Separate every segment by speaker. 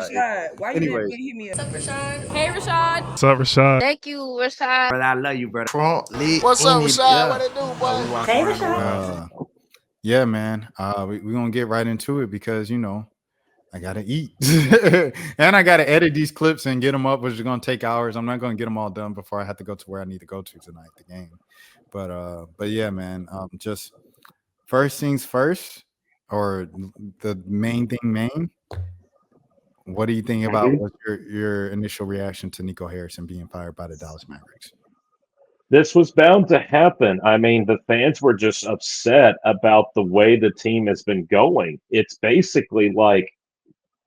Speaker 1: Rashad, why you didn't hit me up?
Speaker 2: What's up, Rashad? Hey, Rashad.
Speaker 3: What's up, Rashad?
Speaker 2: Thank you, Rashad.
Speaker 4: Brother, I love you, brother.
Speaker 5: What's up, Rashad? What it do, boy?
Speaker 2: Hey, Rashad.
Speaker 3: Yeah, man. We're gonna get right into it because I gotta eat and I gotta edit these clips and get them up, which is gonna take hours. I'm not gonna get them all done before I have to go to where I need to go to tonight, the game. But yeah, man. Just first things first, or the main thing, main. What do you think about what's your initial reaction to Nico Harrison being fired by the Dallas Mavericks?
Speaker 6: This was bound to happen. I mean, the fans were just upset about the way the team has been going. It's basically like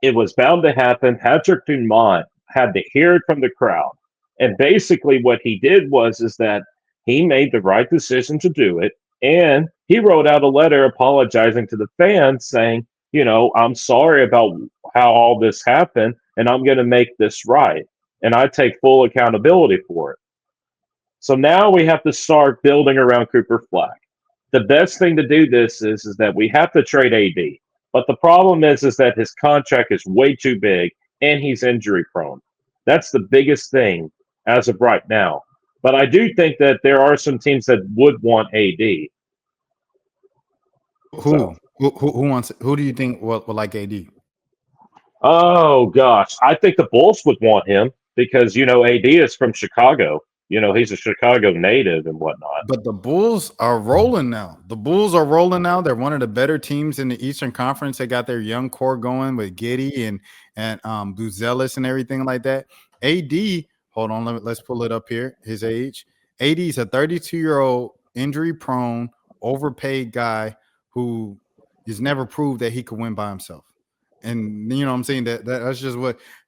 Speaker 6: it was bound to happen. Patrick Dumont had to hear it from the crowd. And basically what he did is that he made the right decision to do it. And he wrote out a letter apologizing to the fans saying, I'm sorry about how all this happened, and I'm going to make this right. And I take full accountability for it. So now we have to start building around Cooper Flag. The best thing to do this is that we have to trade AD. But the problem is that his contract is way too big and he's injury prone. That's the biggest thing as of right now. But I do think that there are some teams that would want AD.
Speaker 3: Who wants it? Who do you think will like AD?
Speaker 6: Oh gosh, I think the Bulls would want him because AD is from Chicago. He's a Chicago native and whatnot.
Speaker 3: But the Bulls are rolling now. They're one of the better teams in the Eastern Conference. They got their young core going with Giddey and Buzelis and everything like that. AD, hold on, let's pull it up here. His age. AD is a 32-year-old, injury-prone, overpaid guy who has never proved that he could win by himself. And I'm saying that's just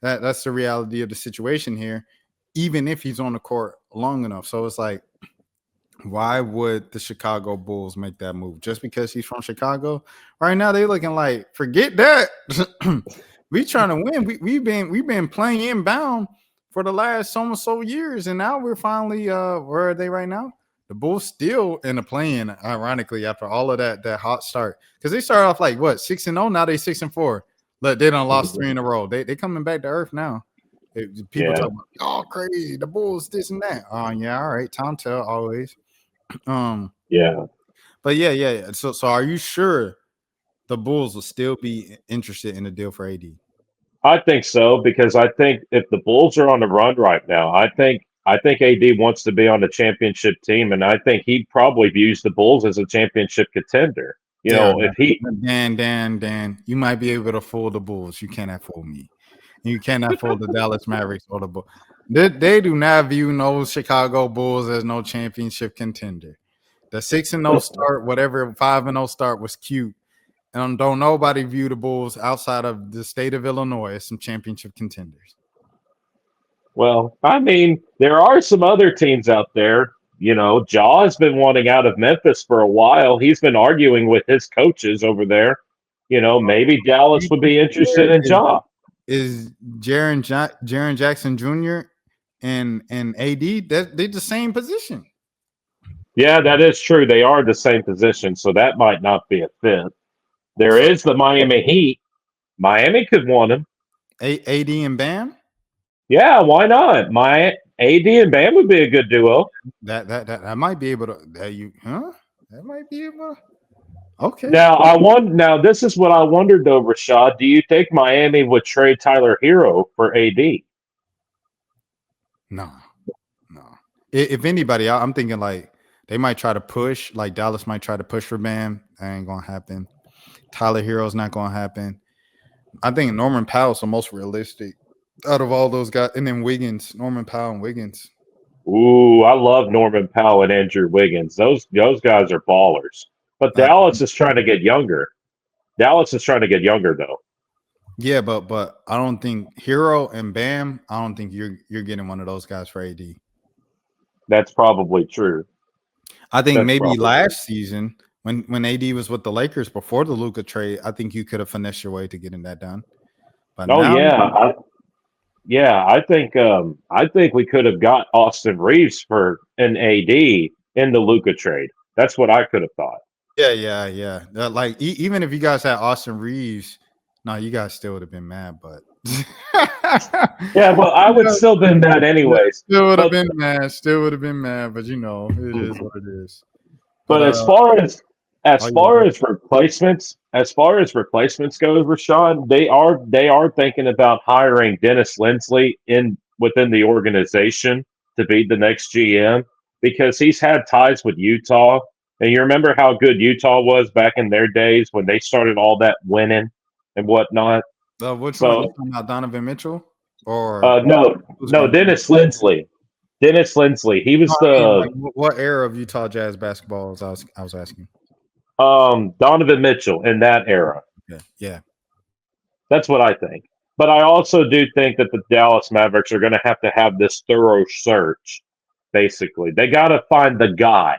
Speaker 3: that's the reality of the situation here. Even if he's on the court long enough. So it's like, why would the Chicago Bulls make that move? Just because he's from Chicago? Right now, they're looking like, forget that. We trying to win. We've been playing inbound for the last so years, and now we're finally where are they right now? The Bulls still in the play-in, ironically, after all of that hot start. Because they started off like 6-0, now they 6-4. Look, they done lost 3 in a row. They coming back to earth now. People talk about, oh, crazy, the Bulls, this and that. Oh, yeah, all right. Time tell always.
Speaker 6: Yeah.
Speaker 3: But yeah. So are you sure the Bulls will still be interested in a deal for AD?
Speaker 6: I think so, because I think if the Bulls are on the run right now, I think AD wants to be on the championship team, and I think he probably views the Bulls as a championship contender. If he
Speaker 3: Dan, you might be able to fool the Bulls. You cannot fool me. You cannot fool the Dallas Mavericks or the Bulls. They do not view no Chicago Bulls as no championship contender. The 6-0 start, whatever 5-0 start was cute. And don't nobody view the Bulls outside of the state of Illinois as some championship contenders.
Speaker 6: Well, I mean, there are some other teams out there. Jaw has been wanting out of Memphis for a while. He's been arguing with his coaches over there. Maybe Dallas would be interested in Jaw.
Speaker 3: Is Jaren Jackson Jr. and AD, they're the same position.
Speaker 6: Yeah, that is true. They are the same position, so that might not be a fit. There is the Miami Heat. Miami could want him.
Speaker 3: AD and Bam?
Speaker 6: Yeah, why not? AD and Bam would be a good duo.
Speaker 3: That might be able to. That might be able to. Okay.
Speaker 6: Now this is what I wondered though, Rashad. Do you think Miami would trade Tyler Hero for AD?
Speaker 3: No. If anybody, I'm thinking like they might try to push, like Dallas might try to push for Bam. That ain't gonna happen. Tyler Hero's not gonna happen. I think Norman Powell's the most realistic out of all those guys, and then Wiggins, Norman Powell and Wiggins.
Speaker 6: Ooh, I love Norman Powell and Andrew Wiggins. Those guys are ballers. But Dallas is trying to get younger. Though.
Speaker 3: Yeah, but I don't think Hero and Bam. I don't think you're getting one of those guys for AD.
Speaker 6: That's probably true.
Speaker 3: I think maybe last season when AD was with the Lakers before the Luka trade, I think you could have finessed your way to getting that done. But
Speaker 6: I think we could have got Austin Reeves for an AD in the Luka trade. That's what I could have thought.
Speaker 3: Yeah. Like even if you guys had Austin Reeves, no, you guys still would have been mad. But
Speaker 6: Yeah, well, I would still been mad anyways.
Speaker 3: Still would have been mad. Still would have been mad, but you know, it is what it is.
Speaker 6: But as far as replacements, go, Rashawn, they are thinking about hiring Dennis Lindsley within the organization to be the next GM because he's had ties with Utah. And you remember how good Utah was back in their days when they started all that winning and whatnot.
Speaker 3: Which one? You talking about Donovan Mitchell or
Speaker 6: no, Dennis Lindsley. Dennis Lindsley. He was
Speaker 3: what era of Utah Jazz basketball I was asking.
Speaker 6: Donovan Mitchell in that era.
Speaker 3: Yeah.
Speaker 6: That's what I think. But I also do think that the Dallas Mavericks are going to have this thorough search. Basically, they got to find the guy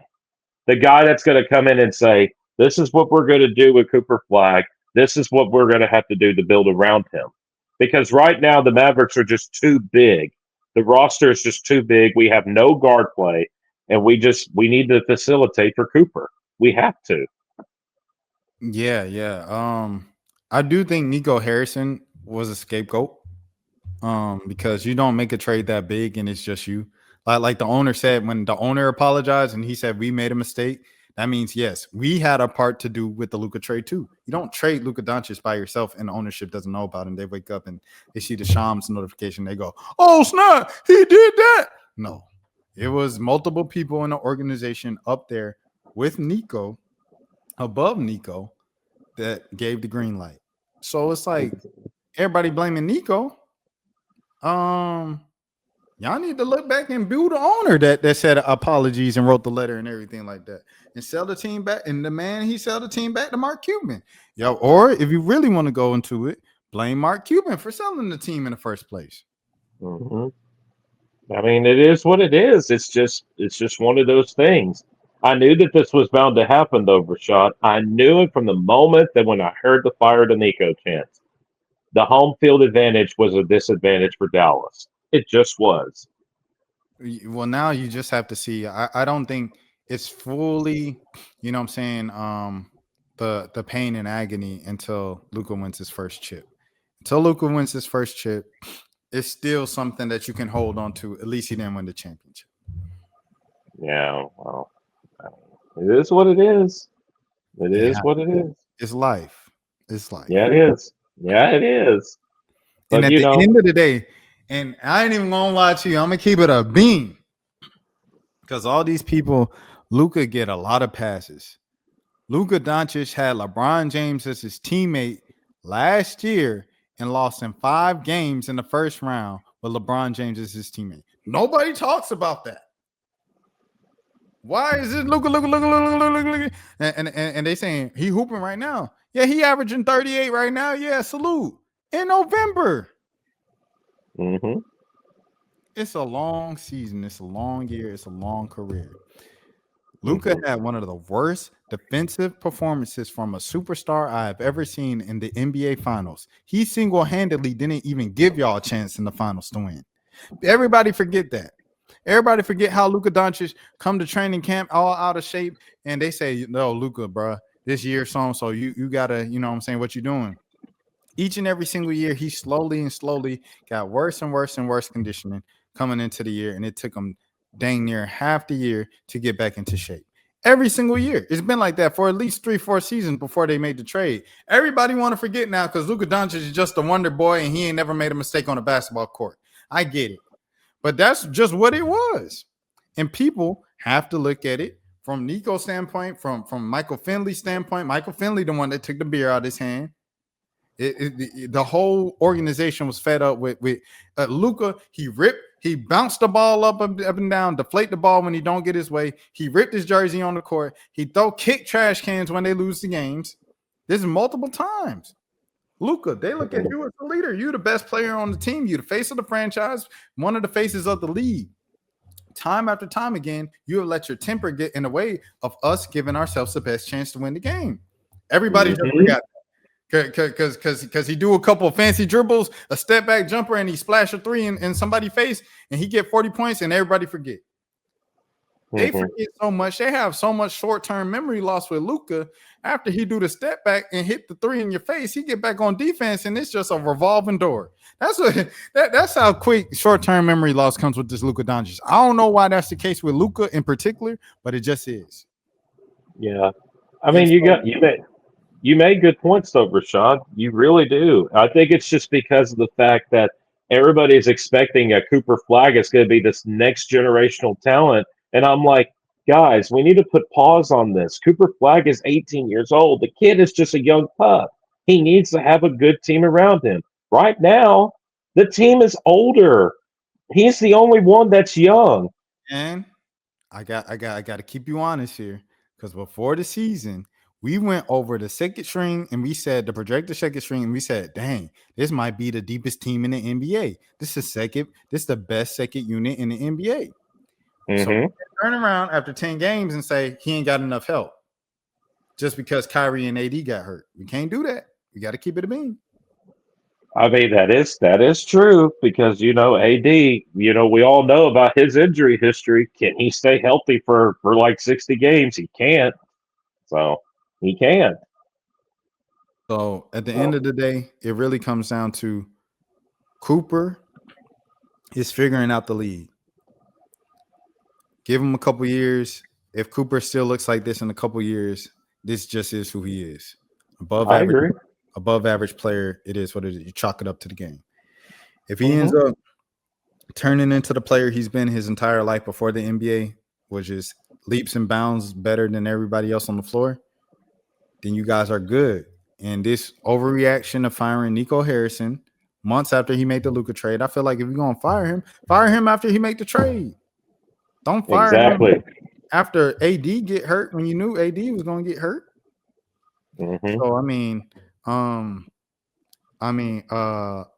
Speaker 6: that's going to come in and say, "This is what we're going to do with Cooper Flag. This is what we're going to have to do to build around him." Because right now the Mavericks are just too big. The roster is just too big. We have no guard play, and we need to facilitate for Cooper. We have to.
Speaker 3: Yeah. I do think Nico Harrison was a scapegoat. Because you don't make a trade that big and it's just you. Like the owner said, when the owner apologized and he said we made a mistake, that means yes, we had a part to do with the Luka trade too. You don't trade Luka Doncic by yourself and the ownership doesn't know about him. They wake up and they see the Shams notification. They go, "Oh snap, he did that." No, it was multiple people in the organization up there with Nico, above Nico, that gave the green light. So it's like everybody blaming Nico. Y'all need to look back and boo the owner that said apologies and wrote the letter and everything like that, and sell the team back. And the man, he sell the team back to Mark Cuban. Or if you really want to go into it, blame Mark Cuban for selling the team in the first place.
Speaker 6: Mm-hmm. I mean, it is what it is. It's just one of those things. I knew that this was bound to happen, though, Rashad. I knew it from the moment that when I heard the fire to Nico chants. The home field advantage was a disadvantage for Dallas. It just was.
Speaker 3: Well, now you just have to see. I don't think it's fully, you know what I'm saying, the pain and agony until Luka wins his first chip. Until Luka wins his first chip, it's still something that you can hold on to. At least he didn't win the championship.
Speaker 6: Yeah, well, it is what it is. It is what it is.
Speaker 3: It's life. It's life.
Speaker 6: Yeah, it is. Yeah, it is.
Speaker 3: But and at the end of the day, and I ain't even gonna lie to you, I'm gonna keep it a beam. Because all these people, Luka get a lot of passes. Luka Doncic had LeBron James as his teammate last year and lost in 5 games in the first round with LeBron James as his teammate. Nobody talks about that. Why is it Luka? And they saying he hooping right now. Yeah, he averaging 38 right now. Yeah, salute. In November.
Speaker 6: Mm-hmm.
Speaker 3: It's a long season. It's a long year. It's a long career. Luka had one of the worst defensive performances from a superstar I have ever seen in the NBA Finals. He single-handedly didn't even give y'all a chance in the finals to win. Everybody forget that. Everybody forget how Luka Doncic come to training camp all out of shape, and they say, "No, Luka, bro, this year so you gotta, you know what I'm saying, what you doing?" Each and every single year, he slowly got worse and worse and worse conditioning coming into the year, and it took him dang near half the year to get back into shape. Every single year. It's been like that for at least 3-4 seasons before they made the trade. Everybody want to forget now because Luka Doncic is just a wonder boy and he ain't never made a mistake on a basketball court. I get it. But that's just what it was. And people have to look at it from Nico's standpoint, from Michael Finley's standpoint. Michael Finley, the one that took the beer out of his hand. The whole organization was fed up with Luka. He bounced the ball up and down, deflate the ball when he don't get his way. He ripped his jersey on the court. He kick trash cans when they lose the games. This is multiple times. Luka, they look at you as the leader. You're the best player on the team. You're the face of the franchise, one of the faces of the league. Time after time again, you have let your temper get in the way of us giving ourselves the best chance to win the game. Everybody just forgot that. Because he do a couple of fancy dribbles, a step back jumper, and he splash a 3 in somebody's face, and he get 40 points, and everybody forget. They forget so much. They have so much short-term memory loss with Luka. After he do the step back and hit the 3 in your face, he get back on defense, and it's just a revolving door. That's how quick short-term memory loss comes with this Luka Doncic. I don't know why that's the case with Luka in particular, but it just is.
Speaker 6: Yeah, I
Speaker 3: And
Speaker 6: mean,
Speaker 3: so,
Speaker 6: you made good points though, Rashad. You really do. I think it's just because of the fact that everybody is expecting a Cooper Flag is going to be this next generational talent, and I'm like, guys, we need to put pause on this. Cooper Flag is 18 years old. The kid is just a young pup. He needs to have a good team around him. Right now, the team is older. He's the only one that's young.
Speaker 3: and I got to keep you honest here, because before the season, we went over the second string and we said the projected second string, and we said, "Dang, this might be the deepest team in the NBA. This is second. This is the best second unit in the NBA." So
Speaker 6: Mm-hmm.
Speaker 3: turn around after 10 games and say he ain't got enough help just because Kyrie and AD got hurt. We can't do that. We got to keep it a bean.
Speaker 6: I mean, that is true because AD, we all know about his injury history. Can he stay healthy for like 60 games? He can't. So he can't.
Speaker 3: So at the end of the day, it really comes down to Cooper is figuring out the league. Give him a couple years. If Cooper still looks like this in a couple years, this just is who he is.
Speaker 6: I agree.
Speaker 3: Above average player, it is what it is. You chalk it up to the game. If he ends up turning into the player he's been his entire life before the NBA, which is leaps and bounds better than everybody else on the floor, then you guys are good. And this overreaction of firing Nico Harrison months after he made the Luka trade, I feel like if you're going to fire him after he made the trade. Don't fire him after AD get hurt when you knew AD was going to get hurt.
Speaker 6: Mm-hmm.
Speaker 3: So,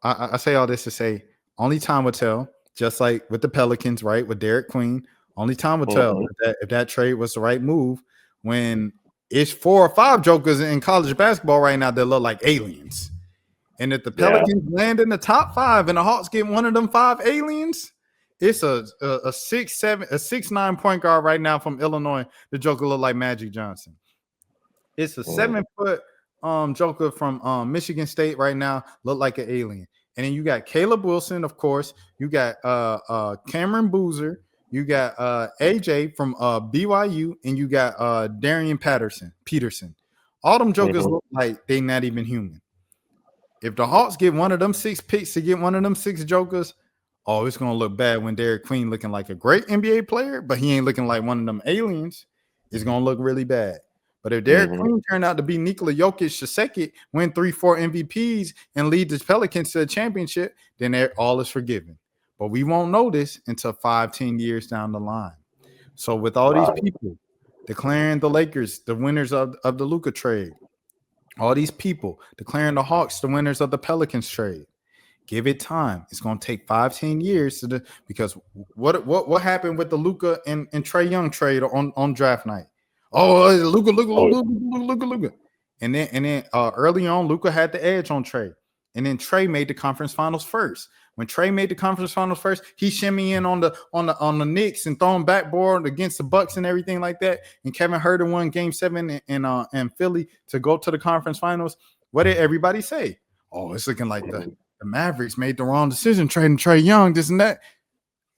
Speaker 3: I say all this to say only time will tell, just like with the Pelicans, right? With Derek Queen, only time will tell if that trade was the right move when it's 4 or 5 jokers in college basketball right now that look like aliens. And if the Pelicans land in the top 5 and the Hawks get one of them 5 aliens, it's a 6'9" point guard right now from Illinois. The joker look like Magic Johnson. It's a 7-foot joker from Michigan State right now, look like an alien. And then you got Caleb Wilson, of course. You got Cameron Boozer. You got AJ from BYU, and you got Darian Peterson. All them jokers look like they not even human. If the Hawks get one of them 6 picks to get one of them 6 jokers, it's going to look bad when Derek Queen looking like a great NBA player, but he ain't looking like one of them aliens. It's going to look really bad. But if Derek Queen turned out to be Nikola Jokic II, win 3-4 MVPs, and lead the Pelicans to the championship, then all is forgiven. But we won't know this until 5-10 years down the line. So with all these people declaring the Lakers the winners of the Luka trade, all these people declaring the Hawks the winners of the Pelicans trade, give it time. It's going to take 5-10 years because what happened with the Luka and Trae Young trade on draft night? Luka. And then early on, Luka had the edge on Trae. And then Trae made the conference finals first. When Trae made the conference finals first, he shimmy in on the Knicks and throwing backboard against the Bucks and everything like that. And Kevin Herter won Game 7 in Philly to go to the conference finals. What did everybody say? It's looking like the Mavericks made the wrong decision trading Trae Young, this and that.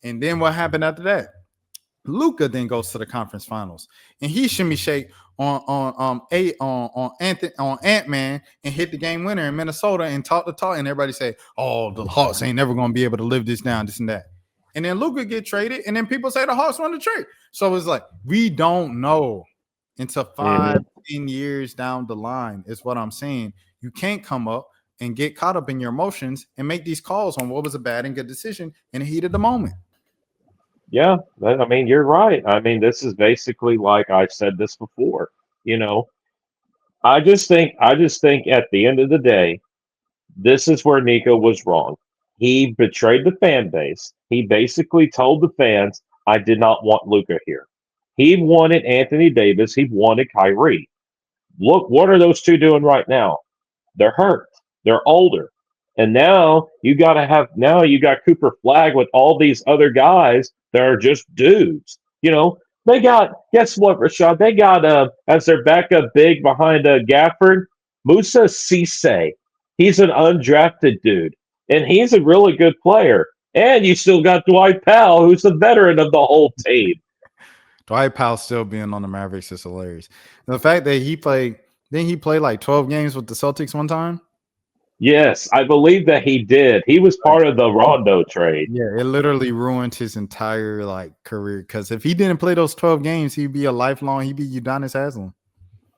Speaker 3: And then what happened after that? Luka then goes to the conference finals, and he shimmy shake on Ant-Man and hit the game winner in Minnesota and talk the talk, and everybody say, the Hawks ain't never gonna be able to live this down, this and that. And then Luka get traded, and then people say the Hawks won the trade. So it's like we don't know until 5-10 years down the line. Is what I'm saying. You can't come up and get caught up in your emotions and make these calls on what was a bad and good decision in the heat of the moment.
Speaker 6: Yeah, I mean, you're right. I mean, this is basically like I've said this before. I just think at the end of the day, this is where Nico was wrong. He betrayed the fan base. He basically told the fans, I did not want Luka here. He wanted Anthony Davis. He wanted Kyrie. Look, what are those two doing right now? They're hurt. They're older. And now you got Cooper Flag with all these other guys that are just dudes. They got, guess what, Rashad? They got as their backup big behind Gafford, Musa Cisse. He's an undrafted dude. and he's a really good player. And you still got Dwight Powell, who's the veteran of the whole team.
Speaker 3: Dwight Powell still being on the Mavericks is hilarious. And the fact that didn't he play like 12 games with the Celtics one time?
Speaker 6: Yes, I believe that he did. He was part of the Rondo trade.
Speaker 3: Yeah, it literally ruined his entire career. Because if he didn't play those 12 games, he'd be Udonis Haslem.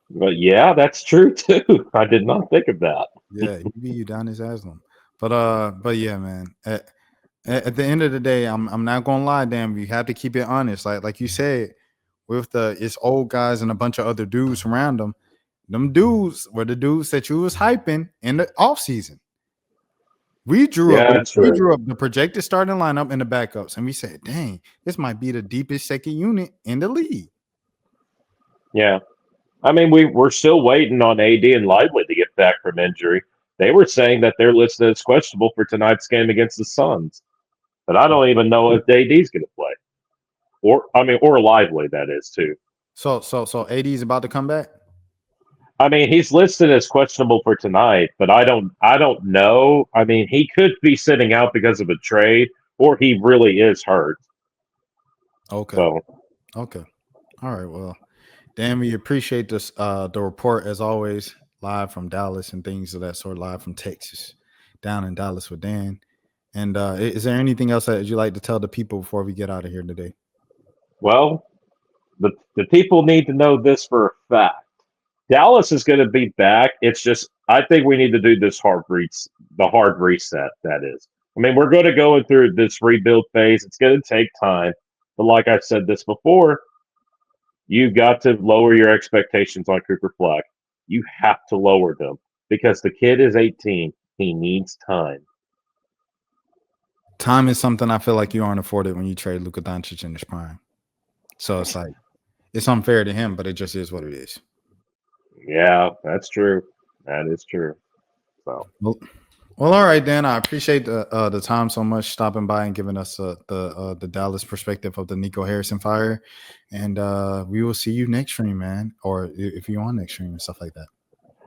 Speaker 6: But yeah, that's true too. I did not think of that.
Speaker 3: Yeah, he'd be Udonis Haslem. But yeah, man. At the end of the day, I'm not gonna lie, damn. You have to keep it honest. Like you said, with it's old guys and a bunch of other dudes around them. Them dudes were the dudes that you was hyping in the offseason. We drew up the projected starting lineup and the backups, and we said, dang, this might be the deepest second unit in the league.
Speaker 6: Yeah. I mean, we're still waiting on AD and Lively to get back from injury. They were saying that they're listed as questionable for tonight's game against the Suns. But I don't even know if AD's going to play. Or Lively, that is, too.
Speaker 3: So AD's about to come back?
Speaker 6: I mean, he's listed as questionable for tonight, but I don't know. I mean, he could be sitting out because of a trade, or he really is hurt.
Speaker 3: Okay.
Speaker 6: So.
Speaker 3: Okay. All right. Well, Dan, we appreciate this the report as always, live from Dallas and things of that sort, live from Texas, down in Dallas with Dan. And is there anything else that you'd like to tell the people before we get out of here today?
Speaker 6: Well, the people need to know this for a fact. Dallas is going to be back. It's just I think we need to do the hard reset. That is, I mean, we're going to go through this rebuild phase. It's going to take time, but like I've said this before, you got to lower your expectations on Cooper Fleck. You have to lower them because the kid is 18. He needs time.
Speaker 3: Time is something I feel like you aren't afforded when you trade Luka Doncic in his prime. So it's like it's unfair to him, but it just is what it is.
Speaker 6: Yeah, that's true. That is true. So
Speaker 3: well, all right, Dan. I appreciate the time so much, stopping by and giving us the Dallas perspective of the Nico Harrison fire. And we will see you next stream, man. Or if you're on next stream and stuff like that.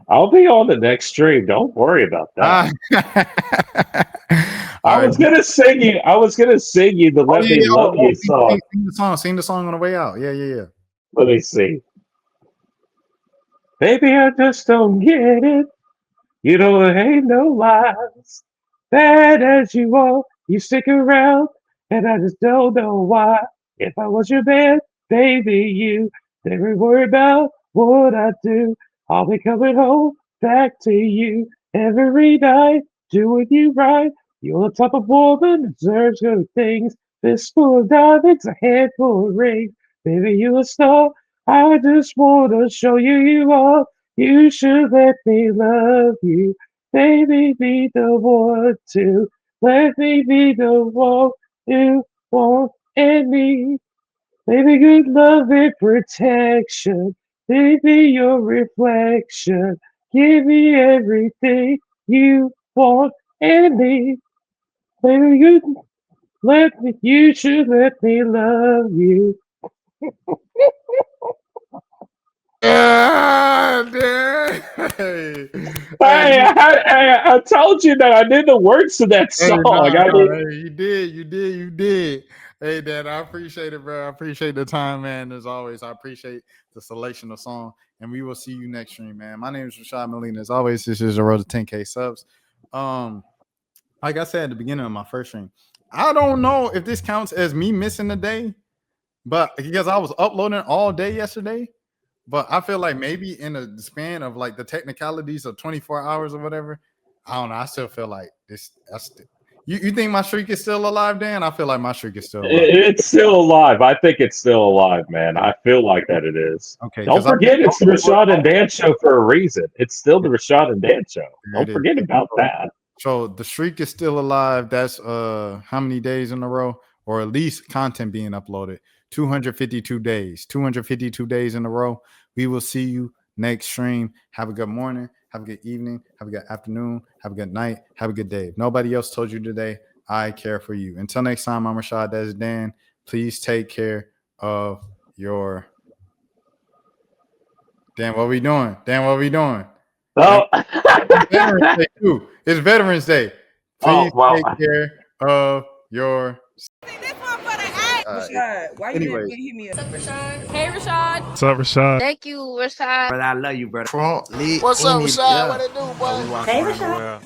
Speaker 6: I'll be on the next stream. Don't worry about that. I was gonna sing you the "Let Me Love You" song.
Speaker 3: Sing the song on the way out. Yeah.
Speaker 6: Let me see. Baby, I just don't get it. You know there ain't no lies. Bad as you are, you stick around, and I just don't know why. If I was your man, baby, you never worry about what I do. I'll be coming home back to you every night, doing you right. You're the type of woman deserves good things. Fistful of diamonds, a handful of rings. Baby, you a star. I just wanna show you are. You should let me love you. Baby, be the one to let me be the one you want and need. Baby, good love and protection. Baby, your reflection. Give me everything you want and need. Baby, you should let me love you. I told you that I did the words to that song.
Speaker 3: You did. Hey, Dad, I appreciate it, bro. I appreciate the time, man. As always, I appreciate the selection of song, and we will see you next stream, man. My name is Rashad Milligans. As always, this is the road to 10K subs. Like I said at the beginning of my first stream, I don't know if this counts as me missing a day, but because I was uploading all day yesterday. But I feel like maybe in the span of the technicalities of 24 hours or whatever, I don't know. I still feel like this. You think my streak is still alive, Dan? I feel like my streak is still alive.
Speaker 6: It's still alive. I think it's still alive, man. I feel like that it is. Okay. Don't forget, it's the Rashad and Dan show for a reason. It's still the Rashad and Dan show. Don't forget about that.
Speaker 3: So the streak is still alive. That's how many days in a row, or at least content being uploaded? 252 days. 252 days in a row. We will see you next stream. Have a good morning. Have a good evening. Have a good afternoon. Have a good night. Have a good day. If nobody else told you today, I care for you. Until next time, I'm Rashad. That's Dan. Please take care of your. Dan, what we doing? Dan, what we doing?
Speaker 6: Oh.
Speaker 3: It's Veterans Day, too. It's Veterans Day. Please
Speaker 6: well,
Speaker 3: take care of your.
Speaker 1: Rashad, why you
Speaker 3: Anyways.
Speaker 1: didn't hit me up?
Speaker 2: Hey, Rashad.
Speaker 4: What's up, Rashad?
Speaker 2: Thank you, Rashad.
Speaker 5: Brother, I love you, brother. What's up, Rashad? What it do, boy?
Speaker 7: Hey, Rashad.